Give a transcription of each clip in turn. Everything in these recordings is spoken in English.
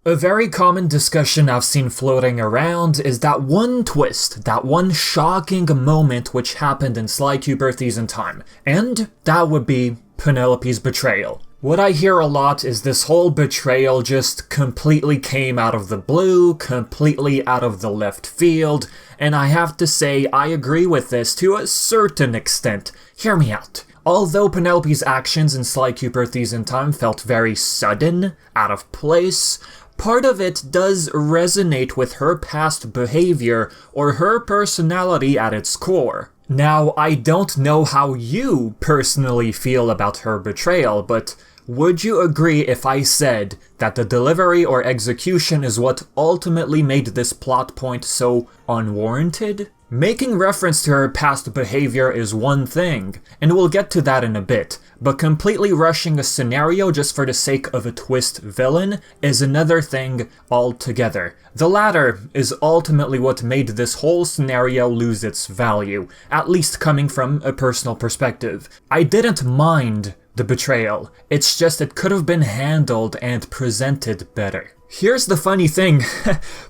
A very common discussion I've seen floating around is that one twist, that one shocking moment which happened in Sly Cooper Thieves in Time, and that would be Penelope's betrayal. What I hear a lot is this whole betrayal just completely came out of the blue, completely out of the left field, and I have to say I agree with this to a certain extent. Hear me out. Although Penelope's actions in Sly Cooper Thieves in Time felt very sudden, out of place, part of it does resonate with her past behavior or her personality at its core. Now, I don't know how you personally feel about her betrayal, but would you agree if I said that the delivery or execution is what ultimately made this plot point so unwarranted? Making reference to her past behavior is one thing, and we'll get to that in a bit, but completely rushing a scenario just for the sake of a twist villain is another thing altogether. The latter is ultimately what made this whole scenario lose its value, at least coming from a personal perspective. I didn't mind the betrayal, it's just it could have been handled and presented better. Here's the funny thing,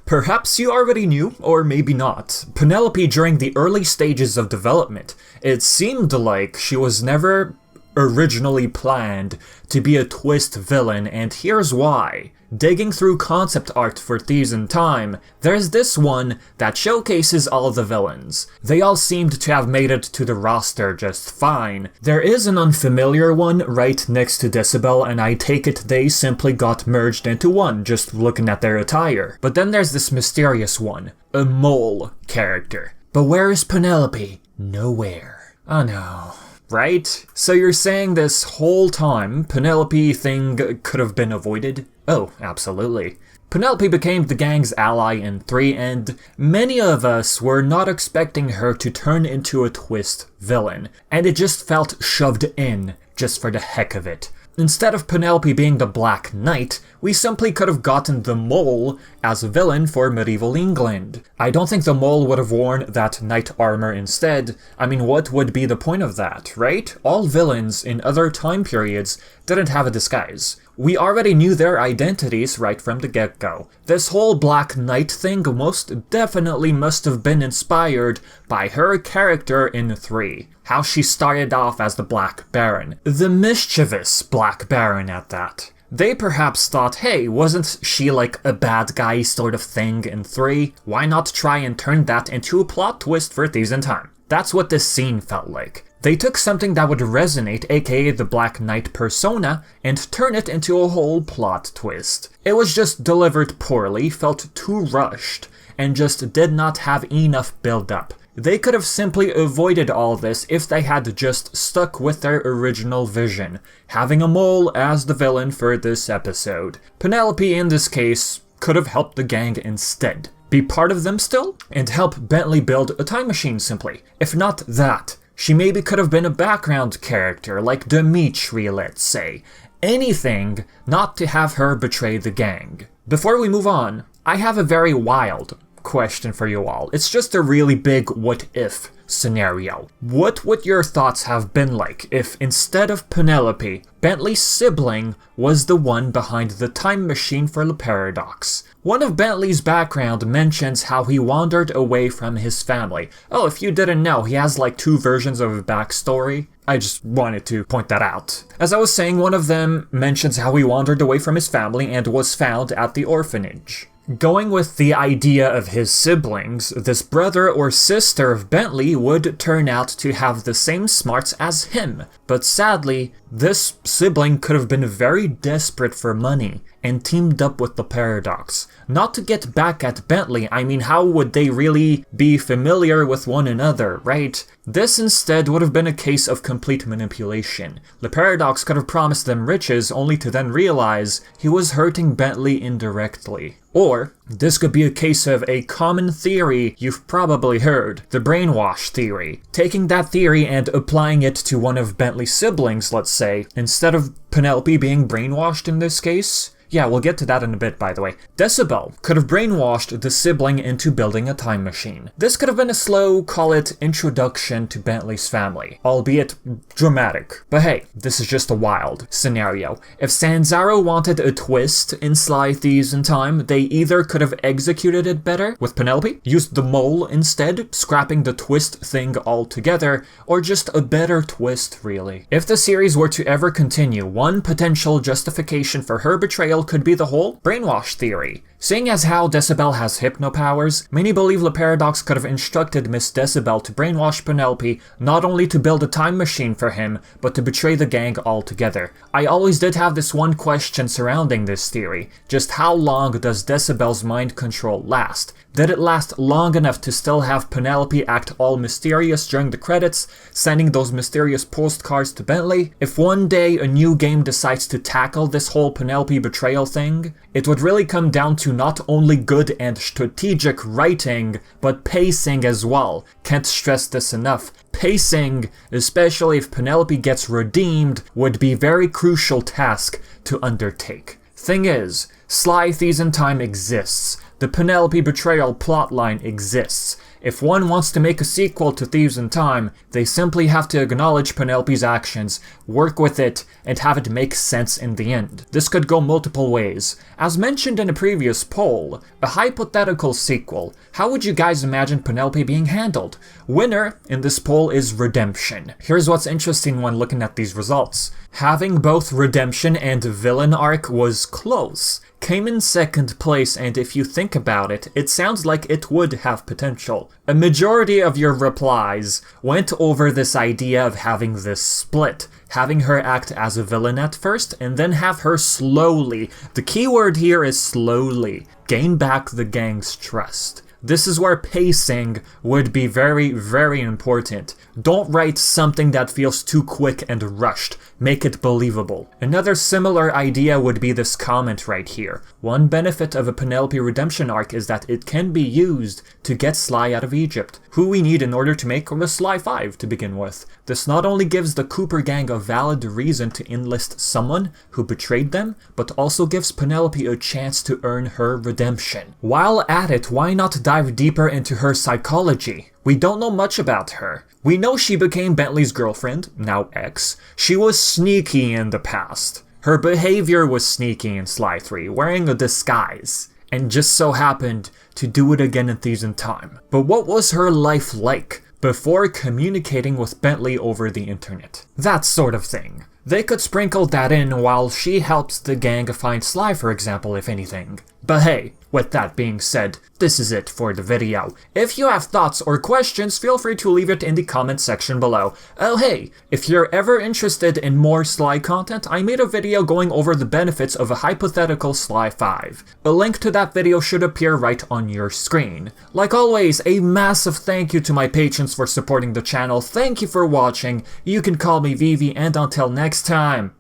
perhaps you already knew, or maybe not. Penelope, during the early stages of development, it seemed like she was never originally planned to be a twist villain, and here's why. Digging through concept art for Thieves in Time, there's this one that showcases all the villains. They all seemed to have made it to the roster just fine. There is an unfamiliar one right next to Decibel, and I take it they simply got merged into one just looking at their attire. But then there's this mysterious one, a mole character. But where is Penelope? Nowhere. Oh no. Right? So you're saying this whole time, Penelope thing could have been avoided? Oh, absolutely. Penelope became the gang's ally in 3, and many of us were not expecting her to turn into a twist villain, and it just felt shoved in, just for the heck of it. Instead of Penelope being the Black Knight, we simply could have gotten the Mole as a villain for medieval England. I don't think the Mole would have worn that knight armor instead. I mean, what would be the point of that, right? All villains in other time periods didn't have a disguise. We already knew their identities right from the get-go. This whole Black Knight thing most definitely must have been inspired by her character in 3. How she started off as the Black Baron. The mischievous Black Baron at that. They perhaps thought, hey, wasn't she like a bad guy sort of thing in 3? Why not try and turn that into a plot twist for Thieves in Time? That's what this scene felt like. They took something that would resonate, aka the Black Knight persona, and turn it into a whole plot twist. It was just delivered poorly, felt too rushed, and just did not have enough build-up. They could have simply avoided all this if they had just stuck with their original vision, having a mole as the villain for this episode. Penelope, in this case, could have helped the gang instead. Be part of them still, and help Bentley build a time machine simply. If not that, she maybe could have been a background character, like Dimitri, let's say. Anything not to have her betray the gang. Before we move on, I have a very wild question for you all. It's just a really big what-if scenario. What would your thoughts have been like if instead of Penelope, Bentley's sibling was the one behind the time machine for the paradox? One of Bentley's background mentions how he wandered away from his family. Oh, if you didn't know, he has like 2 versions of a backstory. I just wanted to point that out. As I was saying, one of them mentions how he wandered away from his family and was found at the orphanage. Going with the idea of his siblings, this brother or sister of Bentley would turn out to have the same smarts as him. But sadly, this sibling could have been very desperate for money and teamed up with the Paradox. Not to get back at Bentley, I mean, how would they really be familiar with one another, right? This instead would have been a case of complete manipulation. The Paradox could have promised them riches only to then realize he was hurting Bentley indirectly. Or This could be a case of a common theory you've probably heard, the brainwash theory. Taking that theory and applying it to one of Bentley's siblings, let's say, instead of Penelope being brainwashed in this case. Yeah, we'll get to that in a bit, by the way. Decibel could have brainwashed the sibling into building a time machine. This could have been a slow, call it, introduction to Bentley's family, albeit dramatic. But hey, this is just a wild scenario. If Sanzaro wanted a twist in Sly Thieves in Time, they either could have executed it better with Penelope, used the mole instead, scrapping the twist thing altogether, or just a better twist, really. If the series were to ever continue, one potential justification for her betrayal could be the whole brainwash theory. Seeing as how Decibel has hypno powers, many believe Le Paradox could have instructed Miss Decibel to brainwash Penelope not only to build a time machine for him, but to betray the gang altogether. I always did have this one question surrounding this theory: just how long does Decibel's mind control last? Did it last long enough to still have Penelope act all mysterious during the credits, sending those mysterious postcards to Bentley? If one day a new game decides to tackle this whole Penelope betrayal thing, it would really come down to not only good and strategic writing, but pacing as well. Can't stress this enough. Pacing, especially if Penelope gets redeemed, would be a very crucial task to undertake. Thing is, Sly Thieves in Time exists. The Penelope betrayal plotline exists. If one wants to make a sequel to Thieves in Time, they simply have to acknowledge Penelope's actions, work with it, and have it make sense in the end. This could go multiple ways. As mentioned in a previous poll, a hypothetical sequel, how would you guys imagine Penelope being handled? Winner in this poll is redemption. Here's what's interesting when looking at these results. Having both redemption and villain arc was close. Came in second place, and if you think about it, it sounds like it would have potential. A majority of your replies went over this idea of having this split. Having her act as a villain at first, and then have her slowly, the key word here is slowly, gain back the gang's trust. This is where pacing would be very, very important. Don't write something that feels too quick and rushed. Make it believable. Another similar idea would be this comment right here. One benefit of a Penelope redemption arc is that it can be used to get Sly out of Egypt, who we need in order to make the Sly 5 to begin with. This not only gives the Cooper gang a valid reason to enlist someone who betrayed them, but also gives Penelope a chance to earn her redemption. While at it, why not dive deeper into her psychology? We don't know much about her. We know she became Bentley's girlfriend, now ex. She was sneaky in the past. Her behavior was sneaky in Sly 3, wearing a disguise, and just so happened to do it again in Thieves in Time. But what was her life like before communicating with Bentley over the internet? That sort of thing. They could sprinkle that in while she helps the gang find Sly, for example, if anything. But hey, with that being said, this is it for the video. If you have thoughts or questions, feel free to leave it in the comment section below. Oh hey, if you're ever interested in more Sly content, I made a video going over the benefits of a hypothetical Sly 5. A link to that video should appear right on your screen. Like always, a massive thank you to my patrons for supporting the channel. Thank you for watching. You can call me Vivi, and until next time,